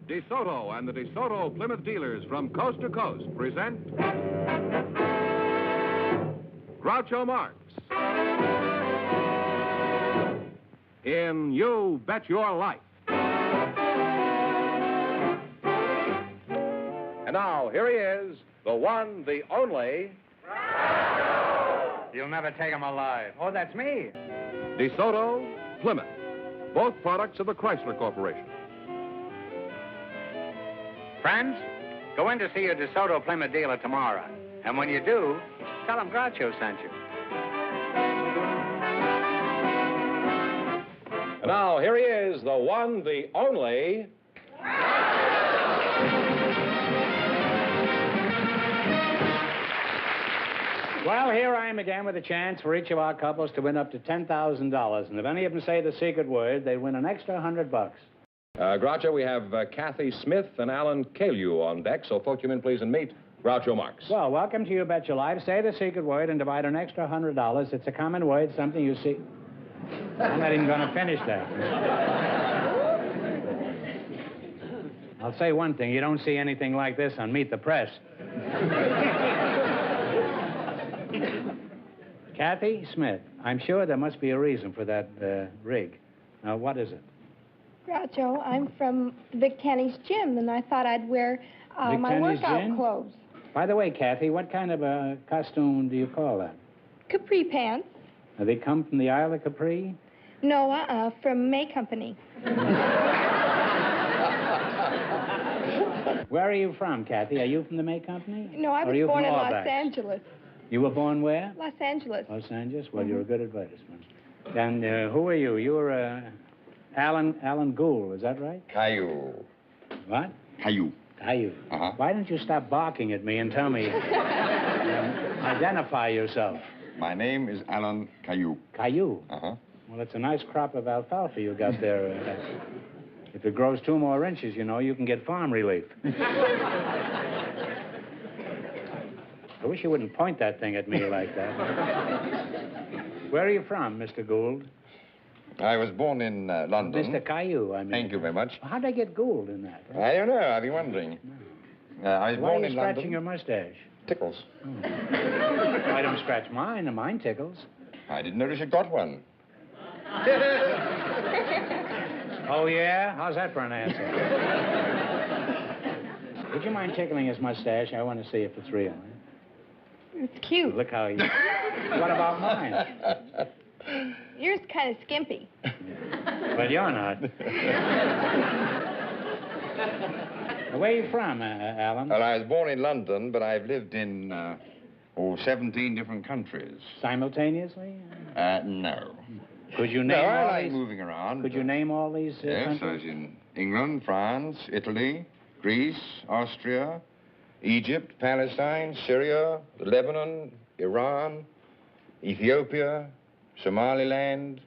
DeSoto and the DeSoto Plymouth dealers from coast to coast present Groucho Marx in You Bet Your Life. And now, here he is, the one, the only... You'll never take him alive. Oh, that's me. DeSoto, Plymouth, both products of the Chrysler Corporation. Friends, go in to see your DeSoto Plymouth dealer tomorrow. And when you do, tell him Groucho sent you. And now, here he is, the one, the only... Well, here I am again with a chance for each of our couples to win up to $10,000. And if any of them say the secret word, they win an extra $100. Groucho, we have Kathy Smith and Alan Caillou on deck, so folk you in, please, and meet Groucho Marx. Well, welcome to You Bet Your Life. Say the secret word and divide an extra $100. It's a common word, something you see... I'm not even going to finish that. I'll say one thing. You don't see anything like this on Meet the Press. Kathy Smith, I'm sure there must be a reason for that rig. Now, what is it? Groucho, I'm from Vic Tanny's gym, and I thought I'd wear my workout clothes. By the way, Kathy, what kind of a costume do you call that? Capri pants. Now, they come from the Isle of Capri? No, from May Company. Where are you from, Kathy? Are you from the May Company? No, I was born in Los Angeles. You were born where? Los Angeles. Los Angeles? Well, you're a good advertisement. And who are you? You're Alan Gould, is that right? Caillou. What? Caillou. Caillou. Uh-huh. Why don't you stop barking at me and tell me, identify yourself? My name is Alan Caillou. Caillou? Uh-huh. Well, it's a nice crop of alfalfa you got there. If it grows 2 more inches, you know, you can get farm relief. I wish you wouldn't point that thing at me like that. Where are you from, Mr. Gould? I was born in London. Mr. Caillou, I mean. Thank you very much. How'd I get Gould in that? I don't know. I've been wondering. I was Why born are you in scratching London. your mustache? Tickles. Oh. I don't scratch mine, and mine tickles. I didn't notice you got one. Oh, yeah? How's that for an answer? Would you mind tickling his mustache? I want to see if it's real. It's cute. Look how he... What about mine? Yours kind of skimpy. But you're not. Where are you from, Alan? Well, I was born in London, but I've lived in, 17 different countries. Simultaneously? No. Could you name No, I all like these? moving around. Could you name all these Yes, countries? I was in England, France, Italy, Greece, Austria, Egypt, Palestine, Syria, Lebanon, Iran, Ethiopia, Somaliland,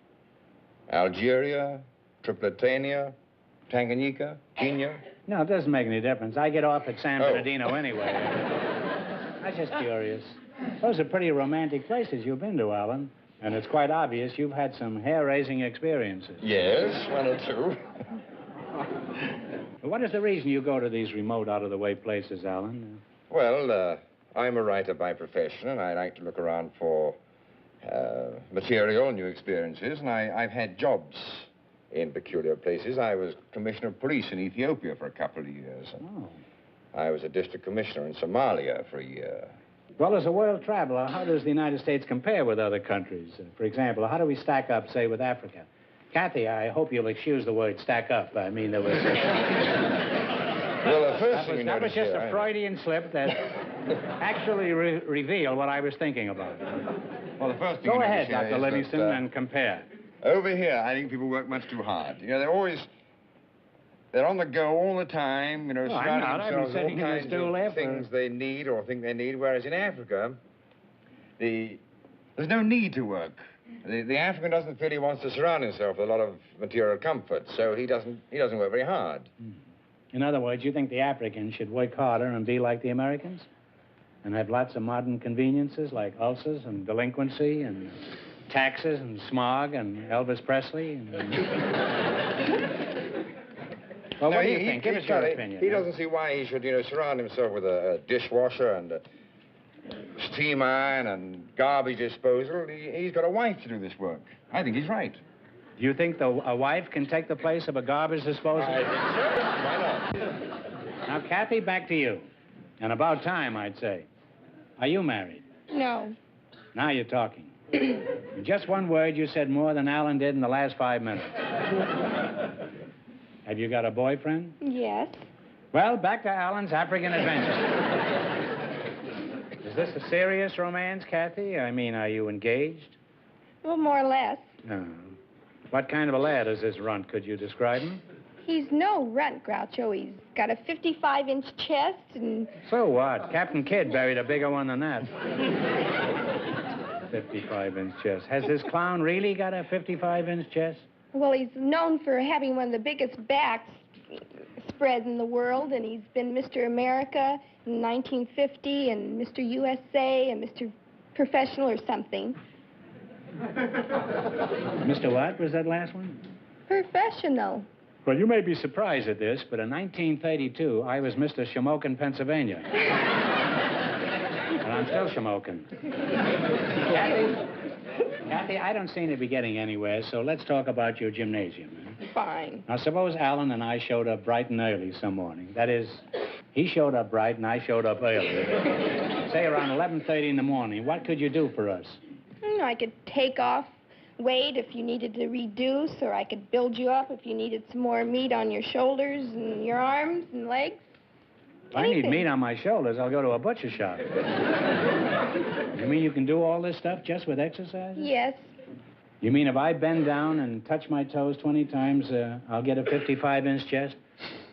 Algeria, Tripletania, Tanganyika, Kenya. No, it doesn't make any difference. I get off at San Oh. Bernardino anyway. I was just curious. Those are pretty romantic places you've been to, Alan. And it's quite obvious you've had some hair-raising experiences. Yes, 1 or 2. What is the reason you go to these remote, out-of-the-way places, Alan? Well, I'm a writer by profession, and I like to look around for material, new experiences, and I've had jobs in peculiar places. I was commissioner of police in Ethiopia for a couple of years. Oh. I was a district commissioner in Somalia for a year. Well, as a world traveler, how does the United States compare with other countries? For example, how do we stack up, say, with Africa? Kathy, I hope you'll excuse the word stack up. I mean, there was... Well, the first thing you that was notice just here, a Freudian slip that actually revealed what I was thinking about. Well, the first thing Go you ahead, notice here Dr. is Livingston, that, and compare. over here, I think people work much too hard. You know, they're on the go all the time, you know, Well, I'm surrounding not. I've been themselves with all sitting in this kinds stool there of for- things they need or think they need, whereas in Africa, there's no need to work. The African doesn't feel he wants to surround himself with a lot of material comfort, so he doesn't work very hard. In other words, you think the Africans should work harder and be like the Americans? And have lots of modern conveniences like ulcers and delinquency and taxes and smog and Elvis Presley? And... Well, No, what do you think? Give us your opinion. He doesn't see why he should, surround himself with a dishwasher and a steam iron and garbage disposal. He's got a wife to do this work. I think he's right. Do you think a wife can take the place of a garbage disposal? I think so. Why not? Now, Kathy, back to you. And about time, I'd say. Are you married? No. Now you're talking. In just one word, you said more than Alan did in the last 5 minutes. Have you got a boyfriend? Yes. Well, back to Alan's African adventure. Is this a serious romance, Kathy? I mean, are you engaged? Well, more or less. No. What kind of a lad is this runt? Could you describe him? He's no runt, Groucho. He's got a 55-inch chest and... So what? Captain Kidd buried a bigger one than that. 55-inch chest. Has this clown really got a 55-inch chest? Well, he's known for having one of the biggest backs spreads in the world, and he's been Mr. America in 1950 and Mr. USA and Mr. Professional or something. Mr. what was that last one? Professional. Well, you may be surprised at this, but in 1932, I was Mr. Shamokin, Pennsylvania. And I'm still Shamokin. Kathy, I don't seem to be getting anywhere, so let's talk about your gymnasium. Fine. Now, suppose Alan and I showed up bright and early some morning. That is, he showed up bright and I showed up early. Say around 11:30 in the morning. What could you do for us? I could take off weight if you needed to reduce, or I could build you up if you needed some more meat on your shoulders and your arms and legs. If I need meat on my shoulders, I'll go to a butcher shop. You mean you can do all this stuff just with exercise? Yes. You mean if I bend down and touch my toes 20 times, I'll get a 55-inch chest?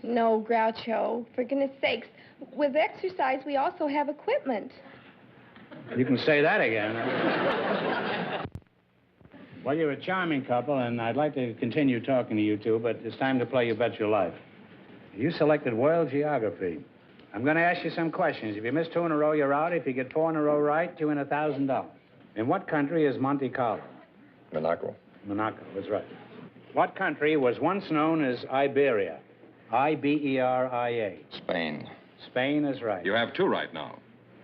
No, Groucho. For goodness sakes. With exercise, we also have equipment. You can say that again. Well, you're a charming couple, and I'd like to continue talking to you two, but it's time to play You Bet Your Life. You selected world geography. I'm going to ask you some questions. If you miss 2 in a row, you're out. If you get 4 in a row right, you win $1,000. In what country is Monte Carlo? Monaco. Monaco, that's right. What country was once known as Iberia? I-B-E-R-I-A. Spain. Spain is right. You have 2 right now.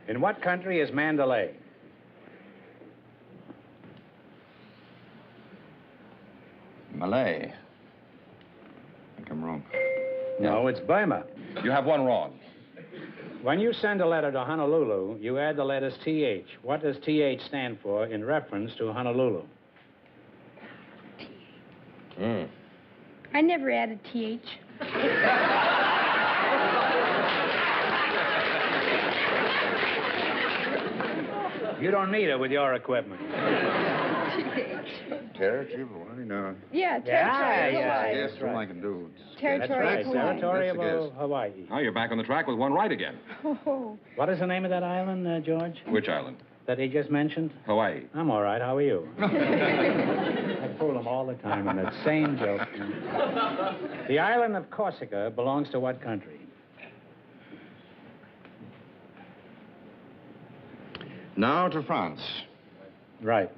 In what country is Mandalay? Malay. I think I'm wrong. No, it's Burma. You have 1 wrong. When you send a letter to Honolulu, you add the letters TH. What does TH stand for in reference to Honolulu? I never added TH. You don't need it with your equipment. Territory of Hawaii? No. Yeah, territory of Hawaii. Yes, all I can do. Territory of That's right, Hawaii. territory of That's a guess. Hawaii. Now you're back on the track with 1 right again. Oh. What is the name of that island, George? Which island? That he just mentioned? Hawaii. I'm all right. How are you? I fool him all the time on that same joke. The island of Corsica belongs to what country? Now to France. Right.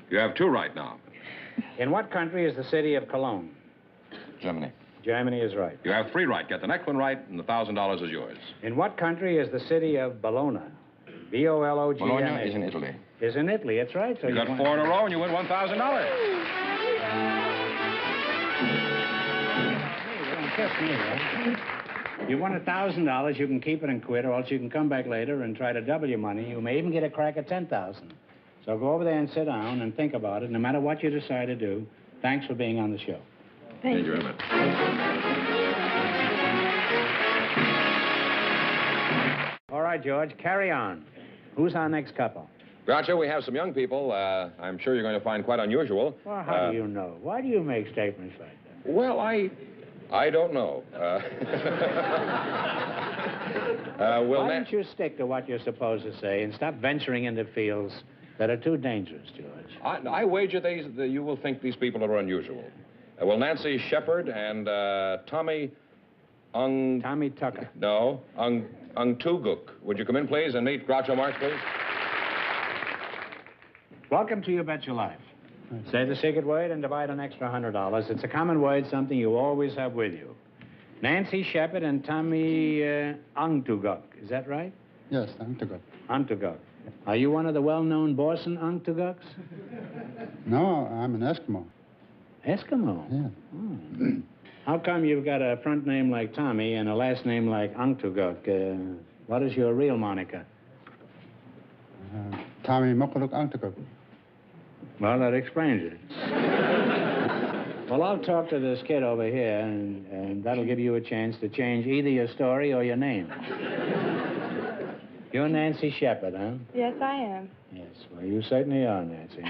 You have 2 right now. In what country is the city of Cologne? Germany. Germany is right. You have 3 right. Get the next one right, and the $1,000 is yours. In what country is the city of Bologna? B-O-L-O-G-N-A. Bologna is in Italy. Is in Italy, that's right. So You got 4 in a row, and you win $1,000. Hey, don't kiss me, right? You won $1,000, you can keep it and quit, or else you can come back later and try to double your money. You may even get a crack at $10,000. So go over there and sit down and think about it. No matter what you decide to do, thanks for being on the show. Thank you very much. All right, George, carry on. Who's our next couple? Groucho, we have some young people I'm sure you're going to find quite unusual. Well, how do you know? Why do you make statements like that? Well, I don't know. Why don't you stick to what you're supposed to say and stop venturing into fields that are too dangerous, George? I wager that you will think these people are unusual. Will Nancy Shepard and Tommy Tommy Tucker. No, Tuguk. Would you come in, please, and meet Groucho Marx, please? Welcome to You Bet Your Life. Say the secret word and divide an extra $100. It's a common word, something you always have with you. Nancy Shepard and Tommy Angtuguk. Is that right? Yes, Antaguk. Angtuguk. Are you one of the well-known Boston Angtuguks? No, I'm an Eskimo. Eskimo? Yeah. Hmm. How come you've got a front name like Tommy and a last name like Angtuguk? What is your real moniker? Tommy Mokuluk Antaguk. Well, that explains it. Well, I'll talk to this kid over here, and that'll give you a chance to change either your story or your name. You're Nancy Shepard, huh? Yes, I am. Yes, well, you certainly are, Nancy.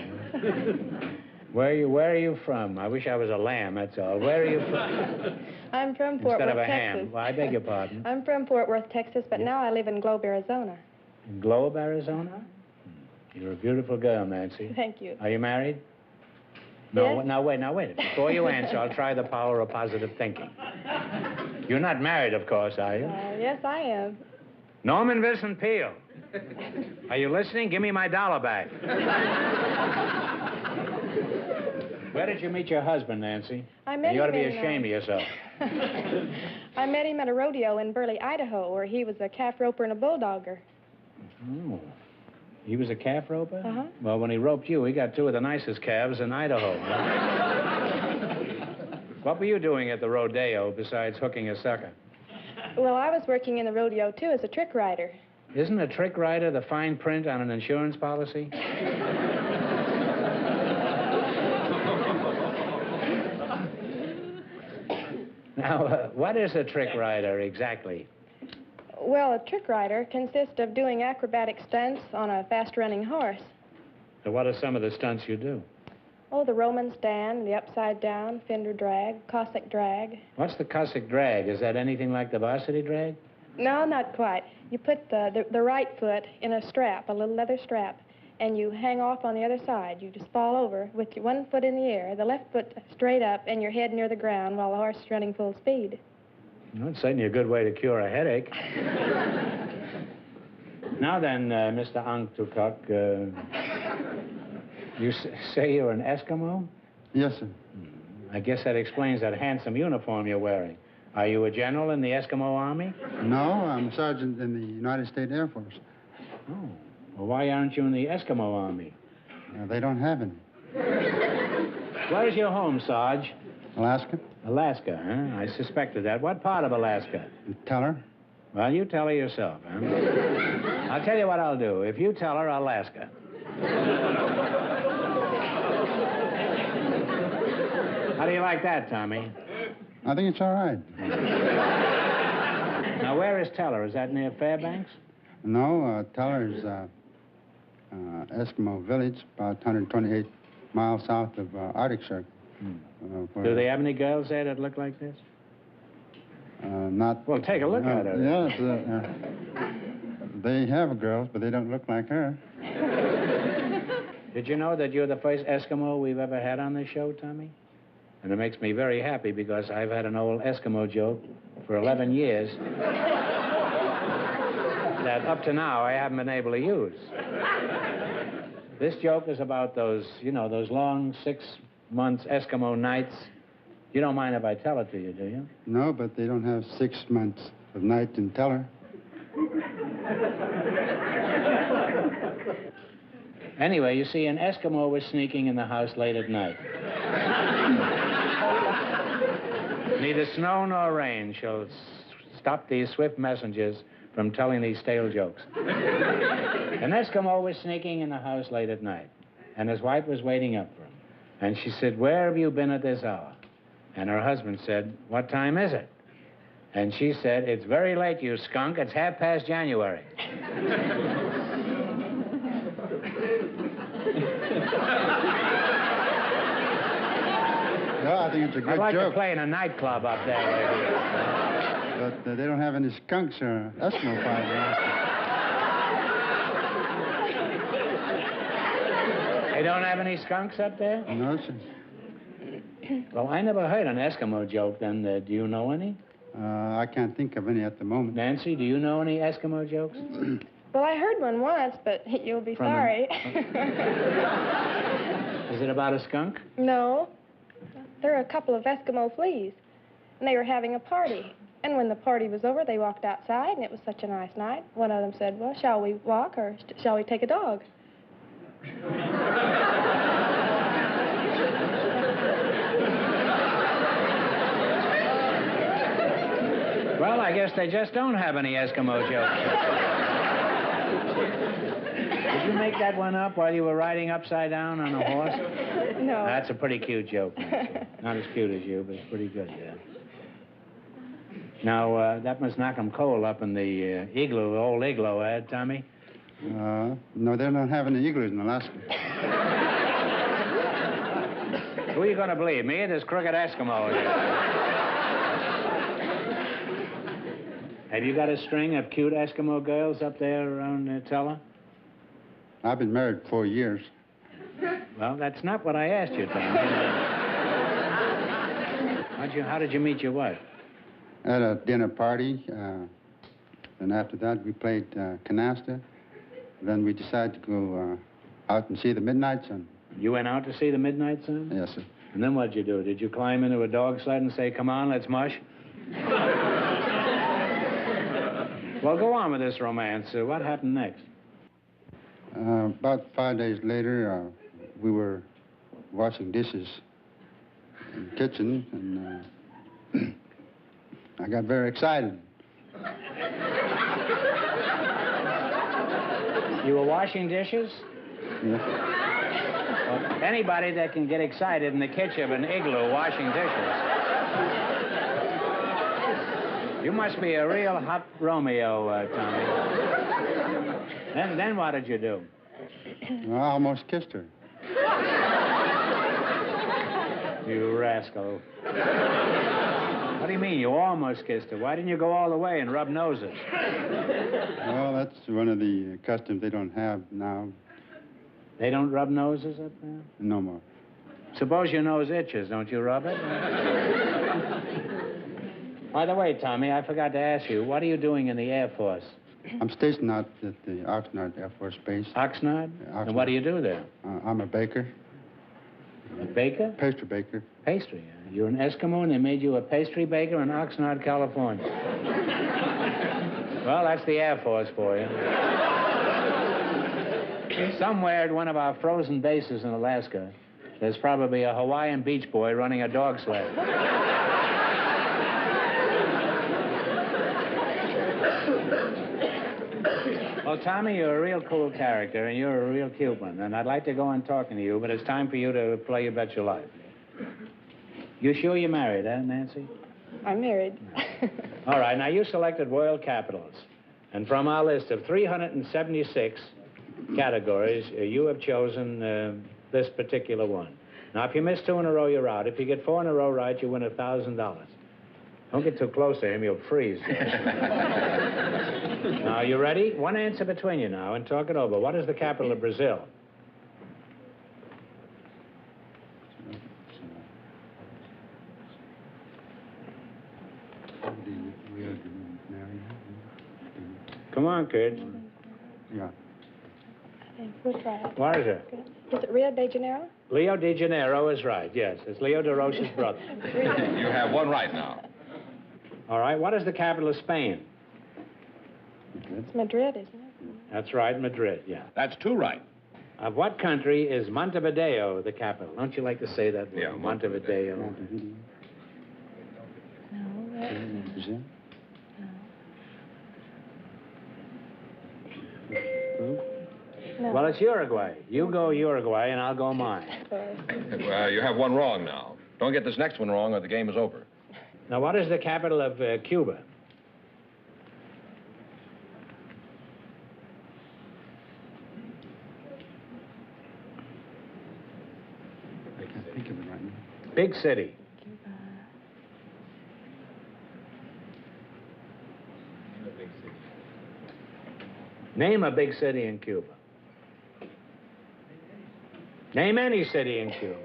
Where are you from? I wish I was a lamb, that's all. Where are you from? I'm from Fort Instead of Worth, a Texas. ham. Well, I beg your pardon. I'm from Fort Worth, Texas, but now I live in Globe, Arizona. In Globe, Arizona? You're a beautiful girl, Nancy. Thank you. Are you married? No, Yes. now wait. Before you answer, I'll try the power of positive thinking. You're not married, of course, are you? Yes, I am. Norman Vincent Peale. Are you listening? Give me my $1 back. Where did you meet your husband, Nancy? I met You ought to him be in, ashamed of yourself. I met him at a rodeo in Burley, Idaho, where he was a calf roper and a bulldogger. Oh. He was a calf roper? Uh-huh. Well, when he roped you, he got two of the nicest calves in Idaho. What were you doing at the rodeo besides hooking a sucker? Well, I was working in the rodeo, too, as a trick rider. Isn't a trick rider the fine print on an insurance policy? Now, what is a trick rider exactly? Well, a trick rider consists of doing acrobatic stunts on a fast-running horse. So what are some of the stunts you do? Oh, the Roman stand, the upside down, fender drag, Cossack drag. What's the Cossack drag? Is that anything like the varsity drag? No, not quite. You put the right foot in a strap, a little leather strap, and you hang off on the other side. You just fall over with your one foot in the air, the left foot straight up, and your head near the ground while the horse is running full speed. Well, it's certainly a good way to cure a headache. Now then, Mr. Angtukuk, you say you're an Eskimo? Yes, sir. I guess that explains that handsome uniform you're wearing. Are you a general in the Eskimo Army? No, I'm a sergeant in the United States Air Force. Oh. Well, why aren't you in the Eskimo Army? They don't have any. Where's your home, Sarge? Alaska? Alaska, huh? I suspected that. What part of Alaska? Tell her. Well, you tell her yourself, huh? I'll tell you what I'll do. If you tell her, I'll ask her. How do you like that, Tommy? I think it's all right. Now, where is Teller? Is that near Fairbanks? No, Teller's Eskimo village, about 128 miles south of Arctic Circle. Do they have any girls there that look like this? Not. Well, take a look at her. Yes. They have girls, but they don't look like her. Did you know that you're the first Eskimo we've ever had on this show, Tommy? And it makes me very happy because I've had an old Eskimo joke for 11 years that up to now I haven't been able to use. This joke is about those, those long 6 months Eskimo nights. You don't mind if I tell it to you, do you? No, but they don't have 6 months of night in Teller. Anyway, you see, an Eskimo was sneaking in the house late at night. Neither snow nor rain shall stop these swift messengers from telling these stale jokes. An Eskimo was sneaking in the house late at night, and his wife was waiting up for him. And she said, "Where have you been at this hour?" And her husband said, "What time is it?" And she said, "It's very late, you skunk. It's 1/2 January." Well, I think it's a good I'd like joke. to play in a nightclub up there. Right But they don't have any skunks or Eskimo fires in Alaska. here. They don't have any skunks up there? No, sir. Well, I never heard an Eskimo joke then. Do you know any? I can't think of any at the moment. Nancy, do you know any Eskimo jokes? Well, I heard one once, but you'll be From sorry. Is it about a skunk? No. There are a couple of Eskimo fleas. and they were having a party. And when the party was over, they walked outside, and it was such a nice night. One of them said, well, shall we walk or shall we take a dog? Well, I guess they just don't have any Eskimo jokes. Did you make that one up while you were riding upside down on a horse? No. That's a pretty cute joke, Nancy. Not as cute as you, but it's pretty good, yeah. Now, that must knock them cold up in the igloo, old igloo, Tommy? No, they don't have any igloos in Alaska. Who are you going to believe, me or this crooked Eskimo? Have you got a string of cute Eskimo girls up there around Tella? I've been married 4 years. Well, that's not what I asked you, Tommy. How did you meet your wife? At a dinner party. And after that, we played canasta. Then we decided to go out and see the midnight sun. You went out to see the midnight sun? Yes, sir. And then what'd you do? Did you climb into a dog sled and say, come on, let's mush? Well, go on with this romance. What happened next? About 5 days later, we were washing dishes in the kitchen, and I got very excited. You were washing dishes? Yes. Well, anybody that can get excited in the kitchen of an igloo washing dishes. You must be a real hot Romeo, Tommy. Then what did you do? I almost kissed her. You rascal. What do you mean, you almost kissed her? Why didn't you go all the way and rub noses? Well, that's one of the customs they don't have now. They don't rub noses up there? No more. Suppose your nose itches, don't you rub it? By the way, Tommy, I forgot to ask you, what are you doing in the Air Force? I'm stationed out at the Oxnard Air Force Base. Oxnard? Oxnard. And what do you do there? I'm a baker. A baker? Pastry baker. Pastry. You're an Eskimo and they made you a pastry baker in Oxnard, California. Well, that's the Air Force for you. Somewhere at one of our frozen bases in Alaska, there's probably a Hawaiian beach boy running a dog sled. Well, Tommy, you're a real cool character, and you're a real cute one. And I'd like to go on talking to you, but it's time for you to play You Bet Your Life. You sure you're married, Nancy? I'm married. All right, now you selected world capitals. And from our list of 376 categories, you have chosen this particular one. Now, if you miss 2 in a row, you're out. If you get 4 in a row right, you win $1,000. Don't get too close to him, you'll freeze. Now, you ready? One answer between you now, and talk it over. What is the capital of Brazil? Come on, kids. Yeah. We'll try it. What is it? Is it Rio de Janeiro? Rio de Janeiro is right, yes. It's Leo de Rocha's brother. You have one right now. All right, what is the capital of Spain? It's Madrid, isn't it? That's right, Madrid, yeah. That's 2 right. Of what country is Montevideo the capital? Don't you like to say that word? Yeah, Montevideo. No, that's... Brazil? No. Well, it's Uruguay. You go Uruguay, and I'll go mine. Sorry. Well, you have one wrong now. Don't get this next one wrong or the game is over. Now, what is the capital of Cuba? I can't think of it right now. Big city. Name a big city in Cuba. Name any city in Cuba.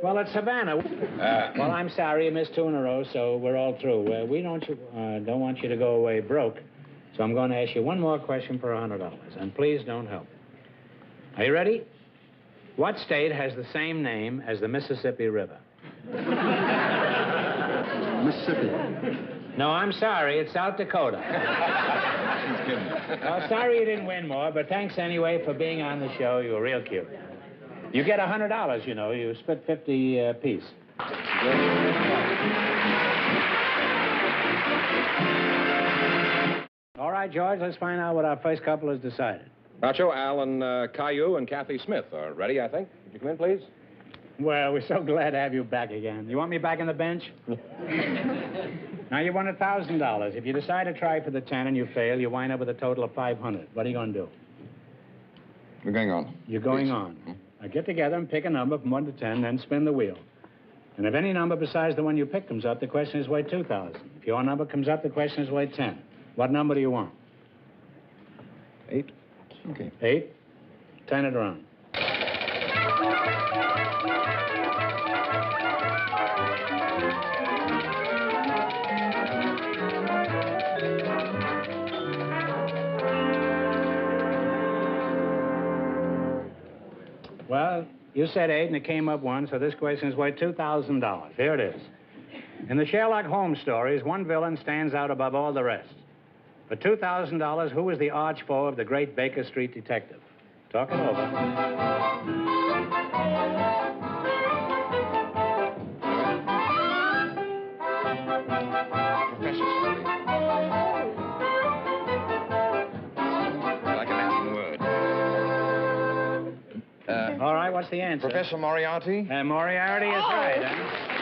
Well, it's Havana. Well, I'm sorry you missed 2 in a row, so we're all through. We don't want you to go away broke, so I'm going to ask you one more question for $100, and please don't help. Are you ready? What state has the same name as the Mississippi River? Mississippi. No, I'm sorry. It's South Dakota. Well, sorry you didn't win more, but thanks anyway for being on the show. You were real cute. You get $100, you know. You split 50 apiece. All right, George, let's find out what our first couple has decided. Groucho, Alan Caillou and Kathy Smith are ready, I think. Would you come in, please? Well, we're so glad to have you back again. You want me back on the bench? Now, you won $1,000. If you decide to try for the 10 and you fail, you wind up with a total of 500. What are you going to do? We're going on. You're going on. Now, get together and pick a number from 1 to 10, then spin the wheel. And if any number besides the one you picked comes up, the question is worth 2,000. If your number comes up, the question is worth 10. What number do you want? 8. Okay. 8? 10 it around. Well, you said 8 and it came up 1, so this question is worth $2,000. Here it is. In the Sherlock Holmes stories, one villain stands out above all the rest. For $2,000, who is the arch foe of the great Baker Street detective? Talk it over. Professor Sully. Like a Latin word. All right, what's the answer? Professor Moriarty? Moriarty is right, huh?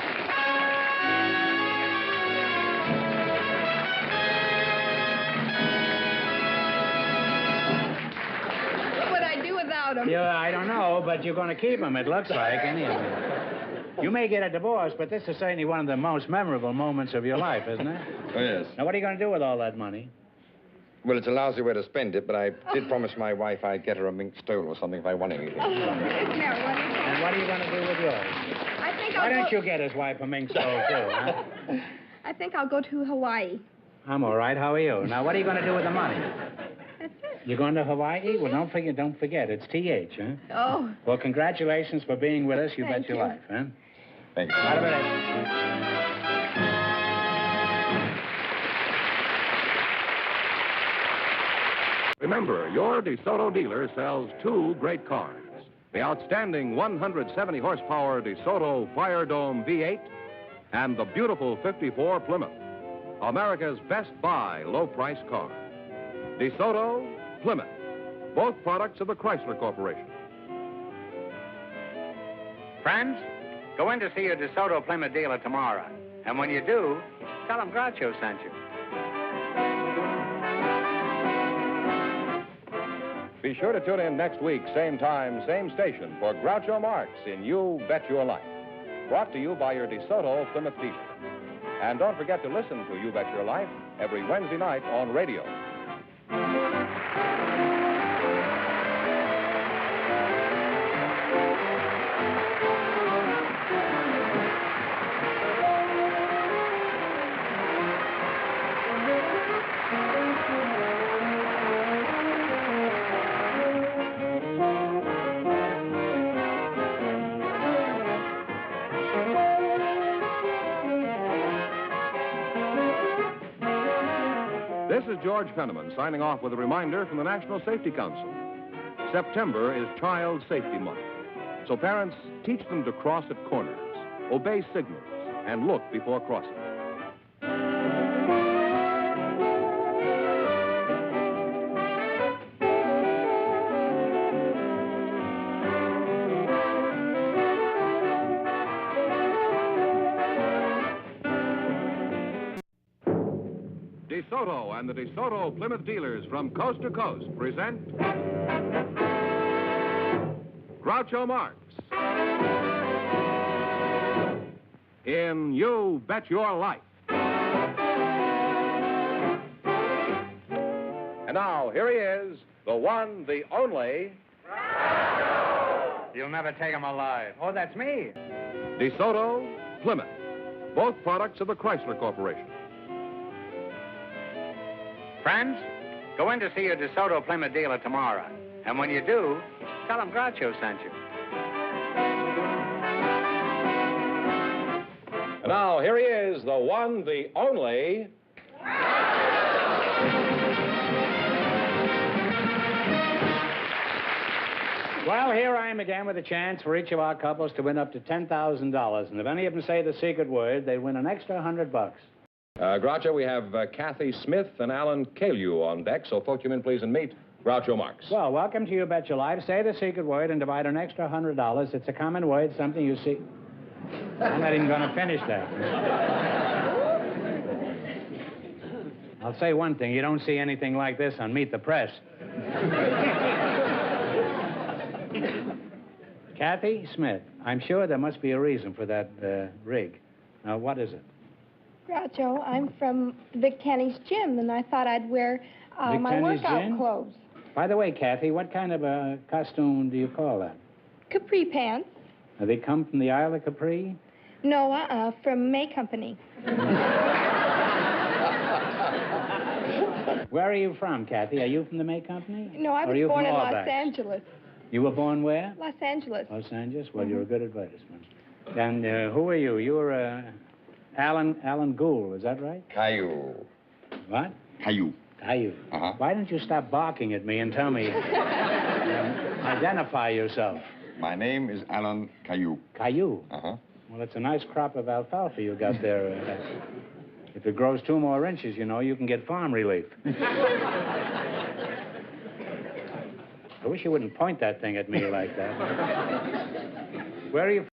Yeah, I don't know, but you're going to keep him, it looks like, anyway. You may get a divorce, but this is certainly one of the most memorable moments of your life, isn't it? Oh, yes. Now, what are you going to do with all that money? Well, it's a lousy way to spend it, but I did promise my wife I'd get her a mink stole or something if I won anything. Oh, isn't that wonderful? And what are you going to do with yours? I think Why don't you get his wife a mink stole, too, huh? I think I'll go to Hawaii. I'm all right. How are you? Now, what are you going to do with the money? That's it. You're going to Hawaii? Well, don't forget. It's TH, huh? Oh. Well, congratulations for being with us. You Thank bet your you. life, huh? Thank you. Out of it. Remember, your DeSoto dealer sells 2 great cars. The outstanding 170 horsepower DeSoto Fire Dome V8 and the beautiful 54 Plymouth. America's best buy low-price car. DeSoto, Plymouth, both products of the Chrysler Corporation. Friends, go in to see your DeSoto Plymouth dealer tomorrow. And when you do, tell him Groucho sent you. Be sure to tune in next week, same time, same station, for Groucho Marx in You Bet Your Life. Brought to you by your DeSoto Plymouth dealer. And don't forget to listen to You Bet Your Life every Wednesday night on radio. This is George Fenneman signing off with a reminder from the National Safety Council. September is Child Safety Month. So parents, teach them to cross at corners, obey signals, and look before crossing. DeSoto and the DeSoto Plymouth dealers from coast to coast present Groucho Marx in You Bet Your Life. And now, here he is, the one, the only... You'll never take him alive. Oh, that's me. DeSoto, Plymouth, both products of the Chrysler Corporation. Friends, go in to see your DeSoto Plymouth dealer tomorrow. And when you do, tell him Groucho sent you. And now, here he is, the one, the only... Well, here I am again with a chance for each of our couples to win up to $10,000. And if any of them say the secret word, they win an extra $100. Groucho, we have Kathy Smith and Alan Caillou on deck, so folk you in, please, and meet Groucho Marx. Well, welcome to You Bet Your Life. Say the secret word and divide an extra $100. It's a common word, something you see. I'm not even going to finish that. I'll say one thing. You don't see anything like this on Meet the Press. Kathy Smith, I'm sure there must be a reason for that rig. Now, what is it? Groucho, I'm from Vic Tanny's gym, and I thought I'd wear Vic my Tanny's workout gym? clothes. By the way, Kathy, what kind of a costume do you call that? Capri pants. Do they come from the Isle of Capri? No, from May Company. Where are you from, Kathy? Are you from the May Company? No, I Or was are you born from in Los Auerbach? Angeles. You were born where? Los Angeles. Los Angeles? Well, you're a good advertisement. And who are you? You're Alan Gould, is that right? Caillou. What? Caillou. Caillou. Uh-huh. Why don't you stop barking at me and tell me, identify yourself? My name is Alan Caillou. Caillou? Uh-huh. Well, it's a nice crop of alfalfa you got there. If it grows 2 more inches, you know, you can get farm relief. I wish you wouldn't point that thing at me like that. Where are you from?